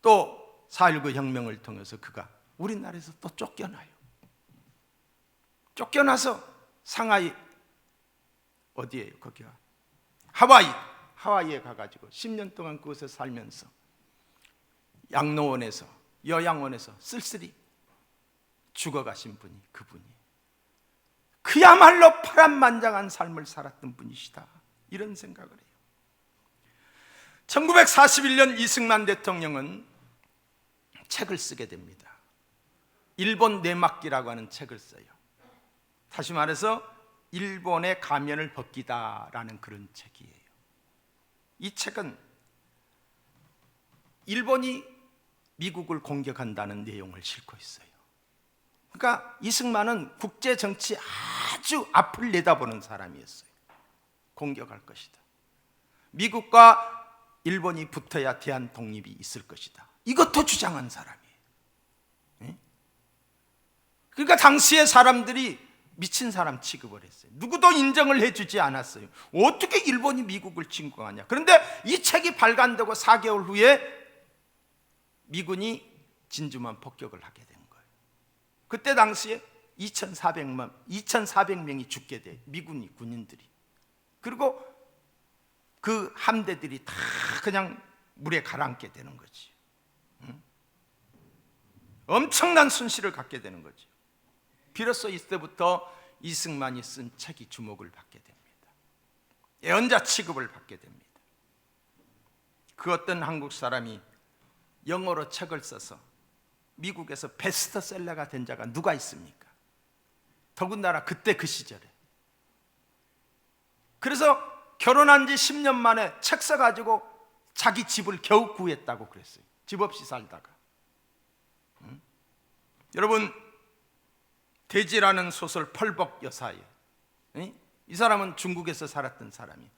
또 4.19 혁명을 통해서 그가 우리나라에서 또 쫓겨나요. 쫓겨나서 상하이 어디예요? 거기가 하와이에 가가지고 10년 동안 그곳에 살면서 양로원에서 요양원에서 쓸쓸히 죽어가신 분이 그분이 그야말로 파란만장한 삶을 살았던 분이시다 이런 생각을 해요. 1941년 이승만 대통령은 책을 쓰게 됩니다. 일본 내막기라고 하는 책을 써요. 다시 말해서 일본의 가면을 벗기다라는 그런 책이에요. 이 책은 일본이 미국을 공격한다는 내용을 싣고 있어요. 그러니까 이승만은 국제 정치 아주 앞을 내다보는 사람이었어요. 공격할 것이다. 미국과 일본이 붙어야 대한 독립이 있을 것이다. 이것도 주장한 사람이에요. 그러니까 당시의 사람들이 미친 사람 취급을 했어요. 누구도 인정을 해주지 않았어요. 어떻게 일본이 미국을 침공하냐. 그런데 이 책이 발간되고 4개월 후에 미군이 진주만 폭격을 하게 된 거예요. 그때 당시에 2,400명이 죽게 돼. 미군이, 군인들이. 그리고 그 함대들이 다 그냥 물에 가라앉게 되는 거지. 엄청난 손실을 갖게 되는 거지. 비로소 이때부터 이승만이 쓴 책이 주목을 받게 됩니다. 예언자 취급을 받게 됩니다. 그 어떤 한국 사람이 영어로 책을 써서 미국에서 베스트셀러가 된 자가 누가 있습니까? 더군다나 그때 그 시절에. 그래서 결혼한 지 10년 만에 책 써가지고 자기 집을 겨우 구했다고 그랬어요. 집 없이 살다가. 여러분, 대지라는 소설 펄벅 여사예요. 이 사람은 중국에서 살았던 사람이에요.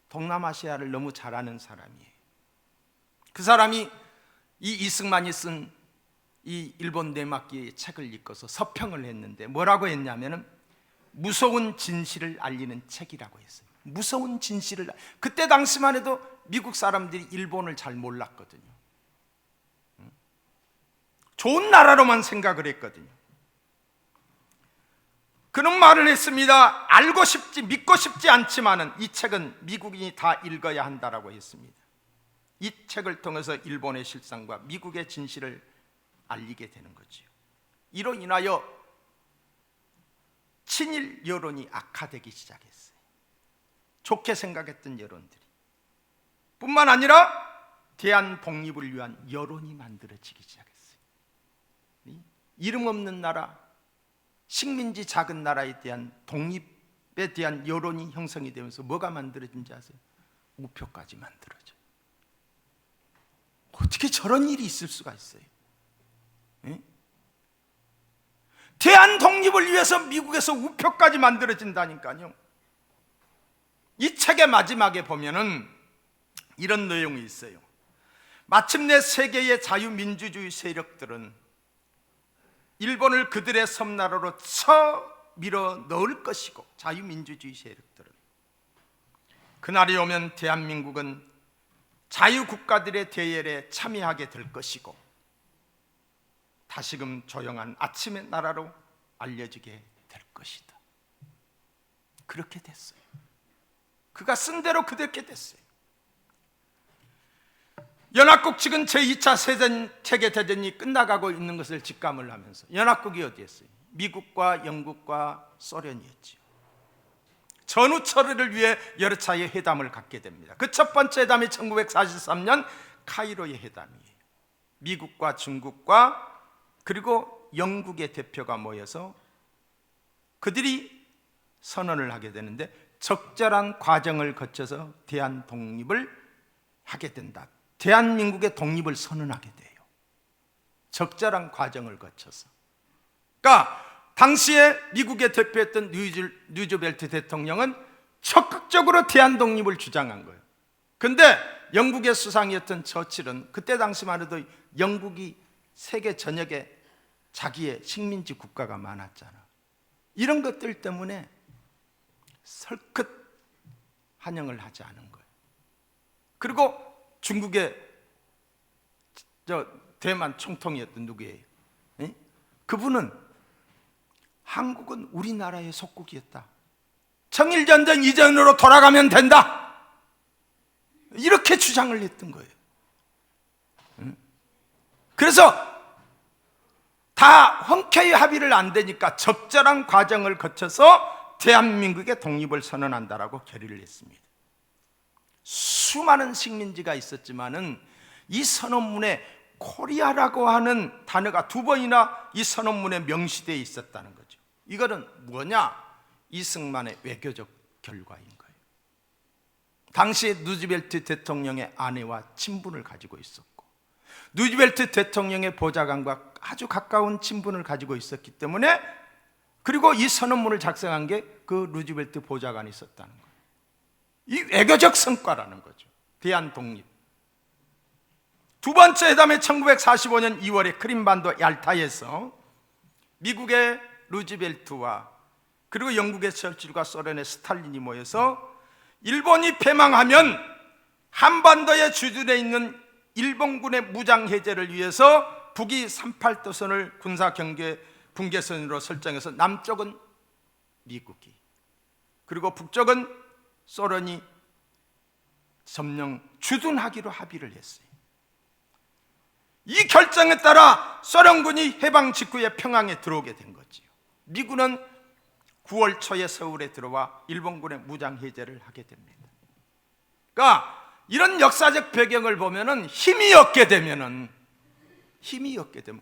동남아시아를 너무 잘 아는 사람이에요. 그 사람이 이 이승만이 쓴 이 일본 내막기의 책을 읽고서 서평을 했는데 뭐라고 했냐면은 무서운 진실을 알리는 책이라고 했어요. 무서운 진실을. 그때 당시만 해도 미국 사람들이 일본을 잘 몰랐거든요. 좋은 나라로만 생각을 했거든요. 그런 말을 했습니다. 알고 싶지, 믿고 싶지 않지만은 이 책은 미국인이 다 읽어야 한다라고 했습니다. 이 책을 통해서 일본의 실상과 미국의 진실을 알리게 되는 거지요. 이로 인하여 친일 여론이 악화되기 시작했어요. 좋게 생각했던 여론들이. 뿐만 아니라 대한 독립을 위한 여론이 만들어지기 시작했어요. 이름 없는 나라, 식민지 작은 나라에 대한 독립에 대한 여론이 형성이 되면서 뭐가 만들어진지 아세요? 우표까지 만들어져요. 어떻게 저런 일이 있을 수가 있어요? 대한 독립을 위해서 미국에서 우표까지 만들어진다니까요. 이 책의 마지막에 보면은 이런 내용이 있어요. 마침내 세계의 자유민주주의 세력들은 일본을 그들의 섬나라로 쳐밀어 넣을 것이고, 자유민주주의 세력들은 그날이 오면 대한민국은 자유국가들의 대열에 참여하게 될 것이고 다시금 조용한 아침의 나라로 알려지게 될 것이다. 그렇게 됐어요. 그가 쓴 대로 그렇게 됐어요. 연합국 측은 제2차 세계대전이 끝나가고 있는 것을 직감을 하면서, 연합국이 어디였어요? 미국과 영국과 소련이었죠. 전후 처리를 위해 여러 차례의 회담을 갖게 됩니다. 그 첫 번째 회담이 1943년 카이로의 회담이에요. 미국과 중국과 그리고 영국의 대표가 모여서 그들이 선언을 하게 되는데, 적절한 과정을 거쳐서 대한 독립을 하게 된다. 대한민국의 독립을 선언하게 돼요. 적절한 과정을 거쳐서. 그러니까 당시에 미국의 대표였던 루즈벨트 대통령은 적극적으로 대한 독립을 주장한 거예요. 그런데 영국의 수상이었던 처칠은 그때 당시만 해도 영국이 세계 전역에 자기의 식민지 국가가 많았잖아. 이런 것들 때문에 설끝 환영을 하지 않은 거예요. 그리고 중국의 대만 총통이었던 누구예요? 그분은 한국은 우리나라의 속국이었다. 청일전쟁 이전으로 돌아가면 된다. 이렇게 주장을 했던 거예요. 그래서 다 흔쾌히 합의를 안 되니까 적절한 과정을 거쳐서 대한민국의 독립을 선언한다라고 결의를 했습니다. 수많은 식민지가 있었지만은 이 선언문에 코리아라고 하는 단어가 2번이나 이 선언문에 명시되어 있었다는 거죠. 이거는 뭐냐? 이승만의 외교적 결과인 거예요. 당시 루즈벨트 대통령의 아내와 친분을 가지고 있었고 루즈벨트 대통령의 보좌관과 아주 가까운 친분을 가지고 있었기 때문에, 그리고 이 선언문을 작성한 게 그 루즈벨트 보좌관이 있었다는 거예요. 이 외교적 성과라는 거죠. 대한 독립. 두 번째 회담의 1945년 2월에 크림반도 얄타에서 미국의 루즈벨트와 그리고 영국의 처칠과 소련의 스탈린이 모여서 일본이 패망하면 한반도에 주둔해 있는 일본군의 무장 해제를 위해서 북이 38도선을 군사 경계 분계선으로 설정해서 남쪽은 미국이, 그리고 북쪽은 소련이 점령 주둔하기로 합의를 했어요. 이 결정에 따라 소련군이 해방 직후에 평양에 들어오게 된 거지요. 미군은 9월 초에 서울에 들어와 일본군의 무장 해제를 하게 됩니다. 그러니까 이런 역사적 배경을 보면은 힘이 없게 되면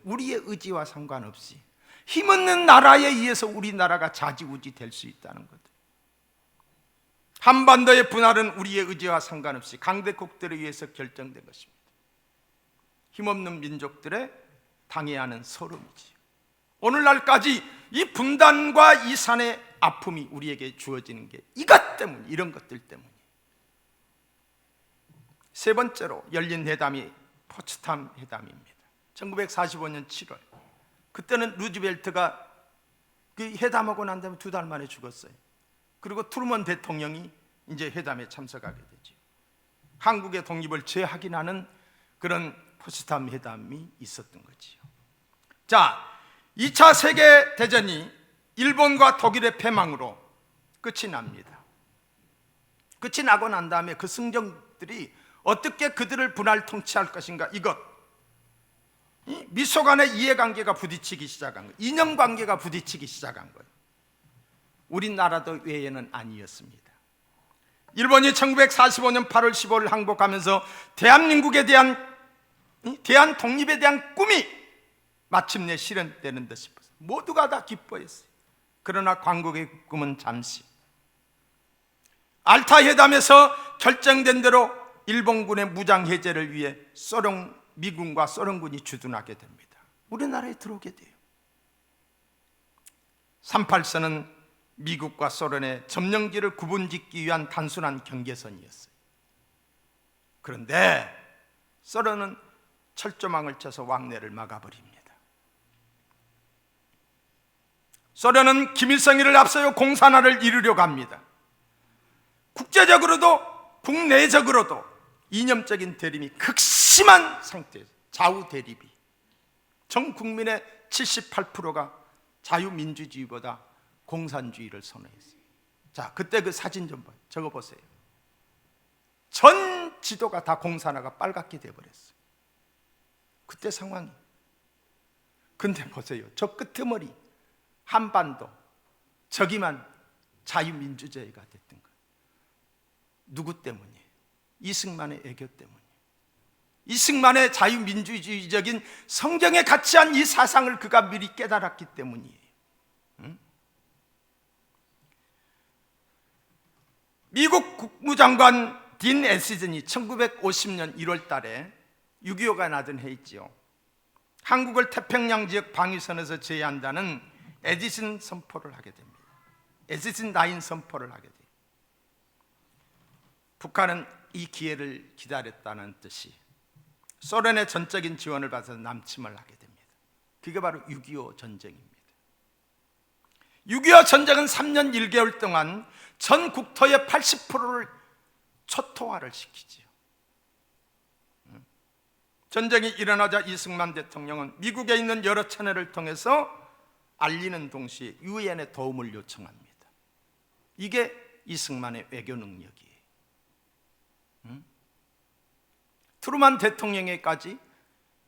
우리의 의지와 상관없이 힘없는 나라에 의해서 우리나라가 좌지우지 될 수 있다는 것. 한반도의 분할은 우리의 의지와 상관없이 강대국들에 의해서 결정된 것입니다. 힘없는 민족들의 당해야 하는 서름이지. 오늘날까지 이 분단과 이 산의 아픔이 우리에게 주어지는 게 이것 때문, 이런 것들 때문이에요. 세 번째로 열린 회담이 포츠담 회담입니다. 1945년 7월. 그때는 루즈벨트가 그 회담하고 난 다음에 2달 만에 죽었어요. 그리고 트루먼 대통령이 이제 회담에 참석하게 되죠. 한국의 독립을 재확인하는 그런 포츠담 회담이 있었던 거지요. 자, 2차 세계대전이 일본과 독일의 패망으로 끝이 납니다. 끝이 나고 난 다음에 그 승정들이 어떻게 그들을 분할 통치할 것인가, 이것, 미소 간의 이해관계가 부딪히기 시작한 거예요. 인연관계가 부딪히기 시작한 거예요. 우리나라도 외에는 아니었습니다. 일본이 1945년 8월 15일 항복하면서 대한민국에 대한 대한 독립에 대한 꿈이 마침내 실현되는 듯 싶었어요. 모두가 다 기뻐했어요. 그러나 광국의 꿈은 잠시. 알타 회담에서 결정된 대로 일본군의 무장 해제를 위해 미군과 소련군이 주둔하게 됩니다. 우리나라에 들어오게 돼요. 38선은 미국과 소련의 점령지를 구분짓기 위한 단순한 경계선이었어요. 그런데 소련은 철조망을 쳐서 왕래를 막아버립니다. 소련은 김일성이를 앞세워 공산화를 이루려고 합니다. 국제적으로도 국내적으로도 이념적인 대립이 극심한 상태에서 좌우 대립이, 전 국민의 78%가 자유민주주의보다 공산주의를 선호했어요. 자, 그때 그 사진 좀 적어보세요. 전 지도가 다 공산화가 빨갛게 돼버렸어요. 그때 상황이. 근데 보세요, 저 끄트머리 한반도, 저기만 자유민주주의가 됐던 거예요. 누구 때문이에요? 이승만의 애교 때문이에요. 이승만의 자유민주주의적인 성경에 갇히한 이 사상을 그가 미리 깨달았기 때문이에요. 미국 국무장관 딘 에시즌이 1950년 1월 달에 6.25가 나던 해있지요. 한국을 태평양 지역 방위선에서 제외한다는 에디슨 선포를 하게 됩니다. 에디슨 라인 선포를 하게 돼요. 북한은 이 기회를 기다렸다는 뜻이 소련의 전적인 지원을 받아서 남침을 하게 됩니다. 그게 바로 6.25 전쟁입니다. 6.25 전쟁은 3년 1개월 동안 전 국토의 80%를 초토화를 시키지요. 전쟁이 일어나자 이승만 대통령은 미국에 있는 여러 채널을 통해서 알리는 동시에 유엔의 도움을 요청합니다. 이게 이승만의 외교 능력이에요. 트루만 대통령에까지,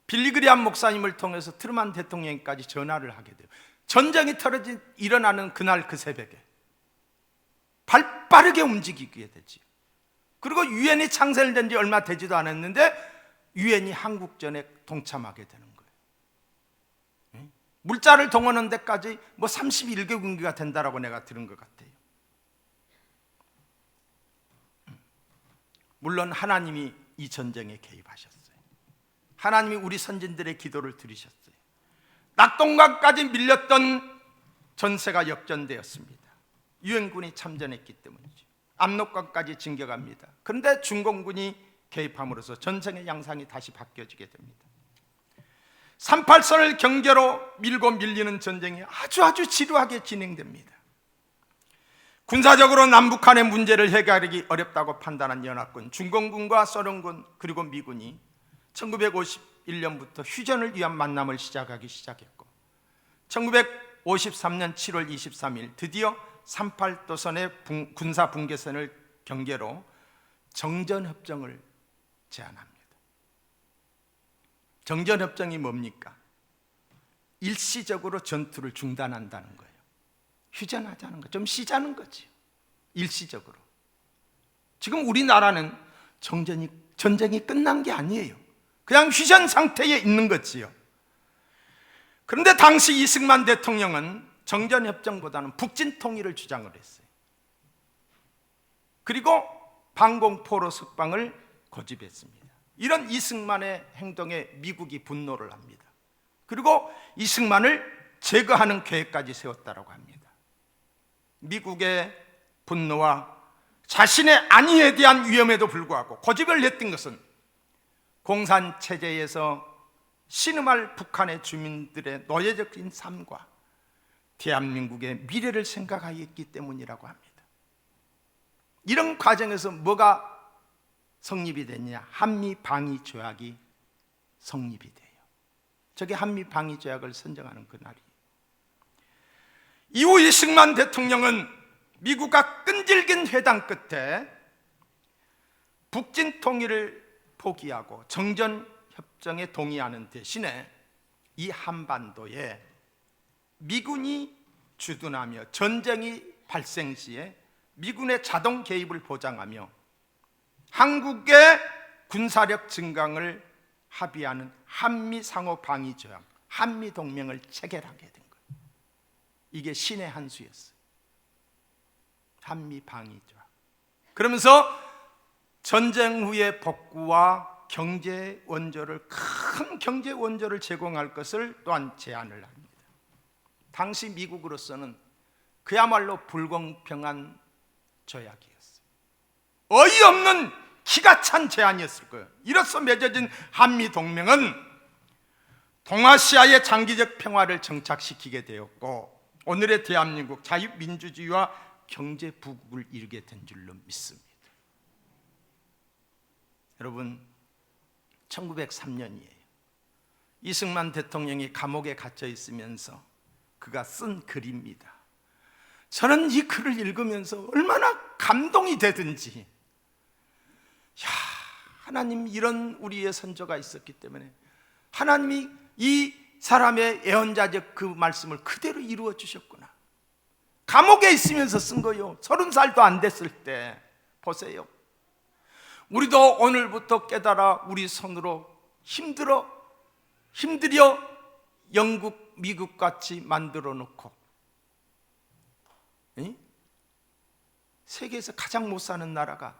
빌리그리암 목사님을 통해서 트루만 대통령에까지 전화를 하게 돼요. 전쟁이 일어나는 그날 그 새벽에 발빠르게 움직이게 되지. 그리고 유엔이 창설된 지 얼마 되지도 않았는데 유엔이 한국전에 동참하게 되는 거예요. 물자를 동원하는 데까지 뭐 31개국기가 된다라고 내가 들은 것 같아요. 물론 하나님이 이 전쟁에 개입하셨어요. 하나님이 우리 선진들의 기도를 들으셨어요. 낙동강까지 밀렸던 전세가 역전되었습니다. 유엔군이 참전했기 때문이죠. 압록강까지 진격합니다. 그런데 중공군이 개입함으로써 전쟁의 양상이 다시 바뀌어지게 됩니다. 38선을 경계로 밀고 밀리는 전쟁이 아주 지루하게 진행됩니다. 군사적으로 남북한의 문제를 해결하기 어렵다고 판단한 연합군, 중공군과 소련군 그리고 미군이 1951년부터 휴전을 위한 만남을 시작했고 1953년 7월 23일 드디어 38도선의 군사 분계선을 경계로 정전협정을 제안합니다. 정전협정이 뭡니까? 일시적으로 전투를 중단한다는 거예요. 휴전하자는 거, 좀 쉬자는 거지. 일시적으로. 지금 우리나라는 전쟁이 끝난 게 아니에요. 그냥 휴전 상태에 있는 거지요. 그런데 당시 이승만 대통령은 정전협정보다는 북진 통일을 주장을 했어요. 그리고 방공포로 석방을 고집했습니다. 이런 이승만의 행동에 미국이 분노를 합니다. 그리고 이승만을 제거하는 계획까지 세웠다고 합니다. 미국의 분노와 자신의 안위에 대한 위험에도 불구하고 고집을 냈던 것은 공산체제에서 신음할 북한의 주민들의 노예적인 삶과 대한민국의 미래를 생각하였기 때문이라고 합니다. 이런 과정에서 뭐가 성립이 됐냐? 한미방위조약이 성립이 돼요. 저게 한미방위조약을 선정하는 그날이에요. 이후 이승만 대통령은 미국과 끈질긴 회담 끝에 북진 통일을 포기하고 정전협정에 동의하는 대신에 이 한반도에 미군이 주둔하며 전쟁이 발생 시에 미군의 자동 개입을 보장하며 한국의 군사력 증강을 합의하는 한미 상호 방위 조약, 한미 동맹을 체결하게 된 거예요. 이게 신의 한 수였어요. 한미 방위 조약. 그러면서 전쟁 후의 복구와 경제 원조를, 큰 경제 원조를 제공할 것을 또한 제안을 합니다. 당시 미국으로서는 그야말로 불공평한 조약이었어요. 어이없는 기가 찬 제안이었을 거예요. 이로써 맺어진 한미동맹은 동아시아의 장기적 평화를 정착시키게 되었고 오늘의 대한민국 자유민주주의와 경제 부국을 이루게 된 줄로 믿습니다. 여러분, 1903년이에요. 이승만 대통령이 감옥에 갇혀 있으면서 그가 쓴 글입니다. 저는 이 글을 읽으면서 얼마나 감동이 되든지, 하나님 이런 우리의 선조가 있었기 때문에 하나님이 이 사람의 예언자적 그 말씀을 그대로 이루어 주셨구나. 감옥에 있으면서 쓴 거요. 30살도 안 됐을 때. 보세요. 우리도 오늘부터 깨달아 우리 손으로 힘들여 영국, 미국 같이 만들어 놓고 세계에서 가장 못 사는 나라가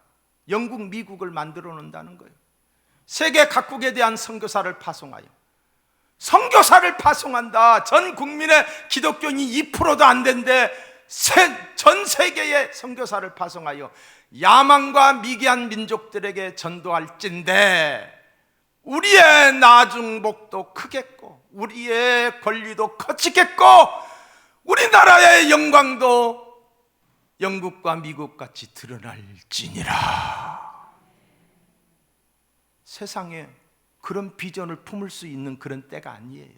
영국, 미국을 만들어 놓는다는 거예요. 세계 각국에 대한 선교사를 파송하여, 선교사를 파송한다. 전 국민의 기독교인이 2%도 안 된데 전 세계에 선교사를 파송하여 야만과 미개한 민족들에게 전도할진대 우리의 나중복도 크겠고 우리의 권리도 커지겠고 우리나라의 영광도 영국과 미국같이 드러날지니라. 세상에 그런 비전을 품을 수 있는 그런 때가 아니에요.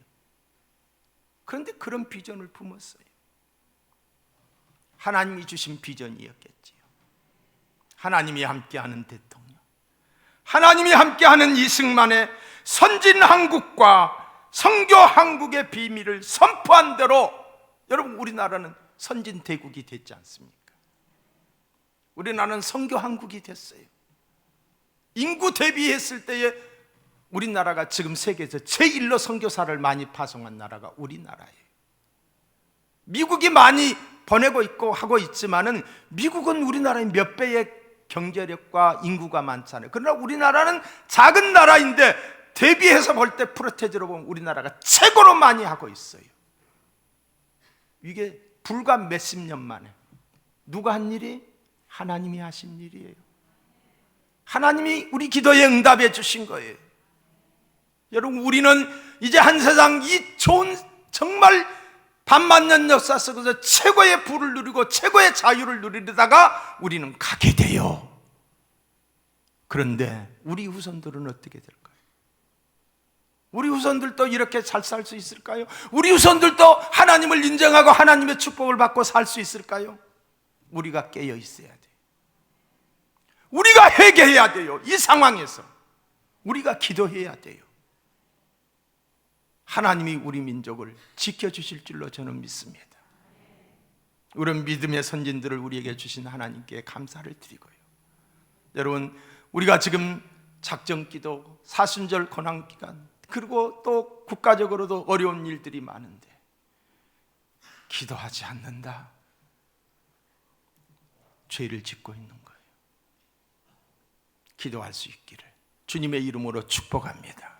그런데 그런 비전을 품었어요. 하나님이 주신 비전이었겠지요. 하나님이 함께하는 대통령, 하나님이 함께하는 이승만의 선진한국과 선교한국의 비밀을 선포한 대로 여러분, 우리나라는 선진대국이 됐지 않습니까? 우리나라는 선교한국이 됐어요. 인구 대비했을 때에 우리나라가 지금 세계에서 제1로 선교사를 많이 파송한 나라가 우리나라예요. 미국이 많이 보내고 있고 하고 있지만은 미국은 우리나라의 몇 배의 경제력과 인구가 많잖아요. 그러나 우리나라는 작은 나라인데 대비해서 볼 때 프로테이지로 보면 우리나라가 최고로 많이 하고 있어요. 이게 불과 몇십 년 만에 누가 한 일이? 하나님이 하신 일이에요. 하나님이 우리 기도에 응답해 주신 거예요. 여러분, 우리는 이제 한 세상 이 좋은 정말 반만년 역사 속에서 최고의 부를 누리고 최고의 자유를 누리다가 우리는 가게 돼요. 그런데 우리 후손들은 어떻게 될까요? 우리 후손들도 이렇게 잘 살 수 있을까요? 우리 후손들도 하나님을 인정하고 하나님의 축복을 받고 살 수 있을까요? 우리가 깨어 있어야 돼요. 우리가 회개해야 돼요. 이 상황에서 우리가 기도해야 돼요. 하나님이 우리 민족을 지켜주실 줄로 저는 믿습니다. 우리는 믿음의 선진들을 우리에게 주신 하나님께 감사를 드리고요. 여러분, 우리가 지금 작정기도, 사순절 고난기간, 그리고 또 국가적으로도 어려운 일들이 많은데 기도하지 않는다, 죄를 짓고 있는 거예요. 기도할 수 있기를 주님의 이름으로 축복합니다.